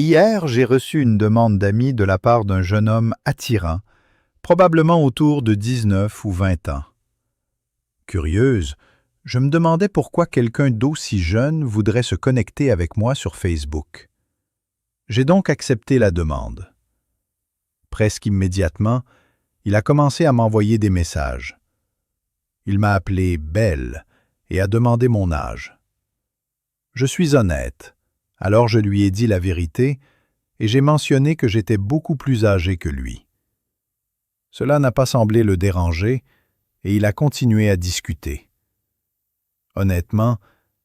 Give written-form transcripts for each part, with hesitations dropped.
Hier, j'ai reçu une demande d'amis de la part d'un jeune homme attirant, probablement autour de 19 ou 20 ans. Curieuse, je me demandais pourquoi quelqu'un d'aussi jeune voudrait se connecter avec moi sur Facebook. J'ai donc accepté la demande. Presque immédiatement, il a commencé à m'envoyer des messages. Il m'a appelé belle et a demandé mon âge. Je suis honnête, alors je lui ai dit la vérité et j'ai mentionné que j'étais beaucoup plus âgé que lui. Cela n'a pas semblé le déranger et il a continué à discuter. Honnêtement,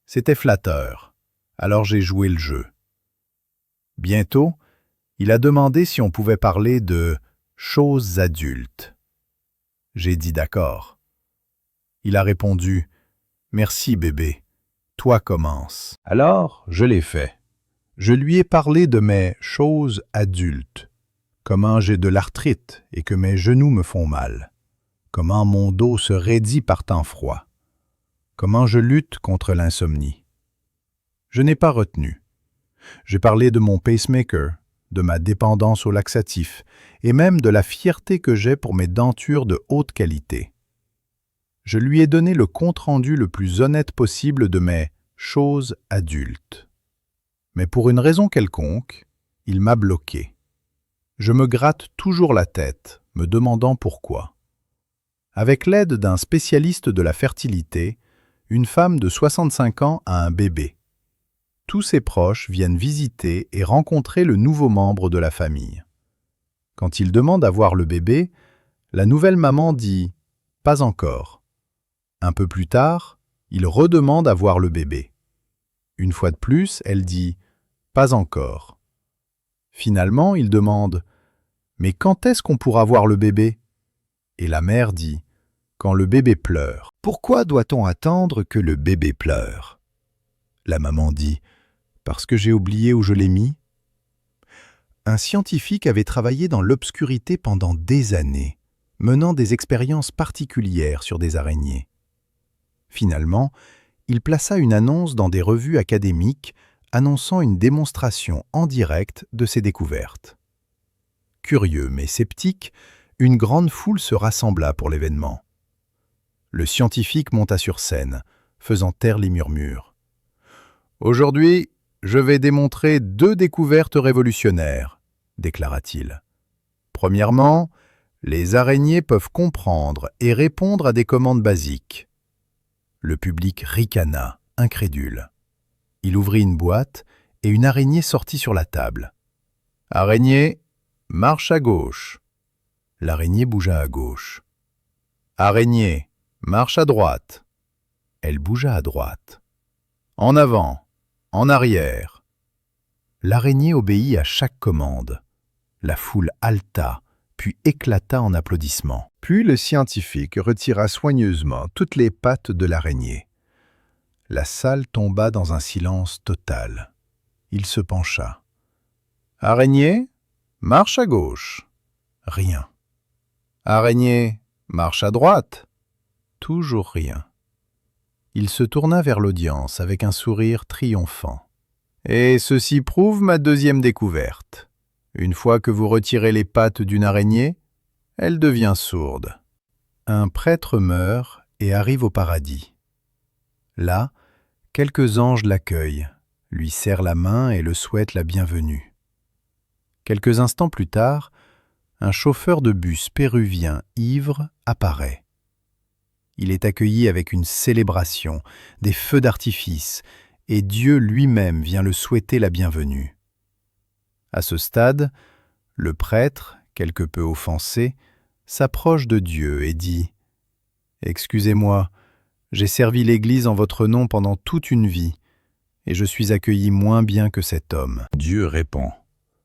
c'était flatteur, alors j'ai joué le jeu. Bientôt, il a demandé si on pouvait parler de choses adultes. J'ai dit d'accord. Il a répondu « Merci bébé, toi commence ». Alors, je l'ai fait. Je lui ai parlé de mes choses adultes, comment j'ai de l'arthrite et que mes genoux me font mal, comment mon dos se raidit par temps froid, comment je lutte contre l'insomnie. Je n'ai pas retenu. J'ai parlé de mon pacemaker, de ma dépendance aux laxatifs et même de la fierté que j'ai pour mes dentures de haute qualité. Je lui ai donné le compte-rendu le plus honnête possible de mes choses adultes. Mais pour une raison quelconque, il m'a bloqué. Je me gratte toujours la tête, me demandant pourquoi. Avec l'aide d'un spécialiste de la fertilité, une femme de 65 ans a un bébé. Tous ses proches viennent visiter et rencontrer le nouveau membre de la famille. Quand il demande à voir le bébé, la nouvelle maman dit « pas encore ». Un peu plus tard, il redemande à voir le bébé. Une fois de plus, elle dit « pas encore ». Finalement, il demande « mais quand est-ce qu'on pourra voir le bébé ?» Et la mère dit « quand le bébé pleure ». Pourquoi doit-on attendre que le bébé pleure? La maman dit « parce que j'ai oublié où je l'ai mis ». Un scientifique avait travaillé dans l'obscurité pendant des années, menant des expériences particulières sur des araignées. Finalement, il plaça une annonce dans des revues académiques annonçant une démonstration en direct de ses découvertes. Curieux mais sceptique, une grande foule se rassembla pour l'événement. Le scientifique monta sur scène, faisant taire les murmures. « Aujourd'hui, je vais démontrer 2 découvertes révolutionnaires, » déclara-t-il. « Premièrement, les araignées peuvent comprendre et répondre à des commandes basiques. » Le public ricana, incrédule. Il ouvrit une boîte et une araignée sortit sur la table. « Araignée, marche à gauche. » L'araignée bougea à gauche. « Araignée, marche à droite. » Elle bougea à droite. « En avant, en arrière. » L'araignée obéit à chaque commande. La foule haleta, puis éclata en applaudissements. Puis le scientifique retira soigneusement toutes les pattes de l'araignée. La salle tomba dans un silence total. Il se pencha. « Araignée, marche à gauche. » Rien. « Araignée, marche à droite. » Toujours rien. Il se tourna vers l'audience avec un sourire triomphant. « Et ceci prouve ma 2e découverte. Une fois que vous retirez les pattes d'une araignée, elle devient sourde. » Un prêtre meurt et arrive au paradis. Là, quelques anges l'accueillent, lui serrent la main et le souhaitent la bienvenue. Quelques instants plus tard, un chauffeur de bus péruvien ivre apparaît. Il est accueilli avec une célébration, des feux d'artifice, et Dieu lui-même vient le souhaiter la bienvenue. À ce stade, le prêtre, quelque peu offensé, s'approche de Dieu et dit « Excusez-moi, j'ai servi l'Église en votre nom pendant toute une vie, et je suis accueilli moins bien que cet homme. » Dieu répond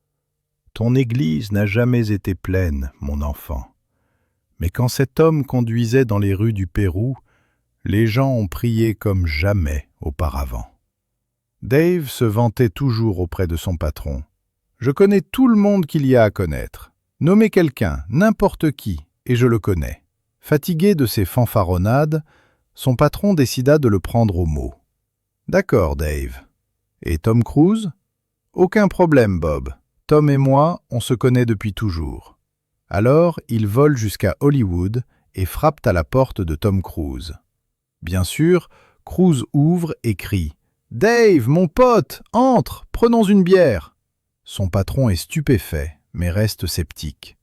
« Ton Église n'a jamais été pleine, mon enfant. Mais quand cet homme conduisait dans les rues du Pérou, les gens ont prié comme jamais auparavant. » Dave se vantait toujours auprès de son patron. « Je connais tout le monde qu'il y a à connaître. Nommez quelqu'un, n'importe qui, et je le connais. » Fatigué de ses fanfaronnades, son patron décida de le prendre au mot. « D'accord, Dave. Et Tom Cruise ? Aucun problème, Bob. Tom et moi, on se connaît depuis toujours. Alors, ils volent jusqu'à Hollywood et frappent à la porte de Tom Cruise. Bien sûr, Cruise ouvre et crie « Dave, mon pote, entre, prenons une bière !» Son patron est stupéfait, mais reste sceptique.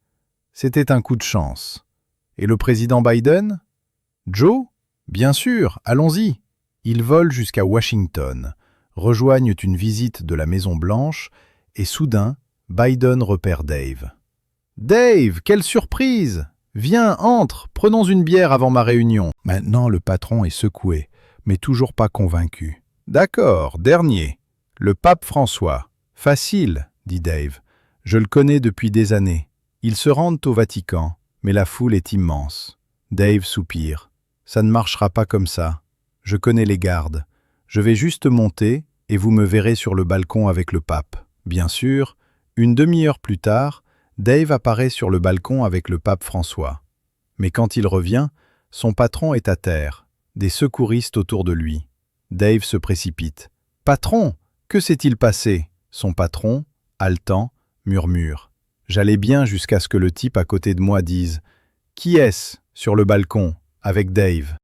C'était un coup de chance. Et le président Biden? Joe? Bien sûr, allons-y. Ils volent jusqu'à Washington, rejoignent une visite de la Maison-Blanche et soudain, Biden repère Dave. « Dave, quelle surprise! Viens, entre, prenons une bière avant ma réunion. » Maintenant, le patron est secoué, mais toujours pas convaincu. « D'accord, dernier. Le pape François. Facile, dit Dave. Je le connais depuis des années. Ils se rendent au Vatican, mais la foule est immense. Dave soupire. Ça ne marchera pas comme ça. Je connais les gardes. Je vais juste monter et vous me verrez sur le balcon avec le pape. Bien sûr, une demi-heure plus tard, Dave apparaît sur le balcon avec le pape François. Mais quand il revient, son patron est à terre, des secouristes autour de lui. Dave se précipite. « Patron, que s'est-il passé ?» Son patron, haletant, murmure. J'allais bien jusqu'à ce que le type à côté de moi dise « Qui est-ce sur le balcon avec Dave ?»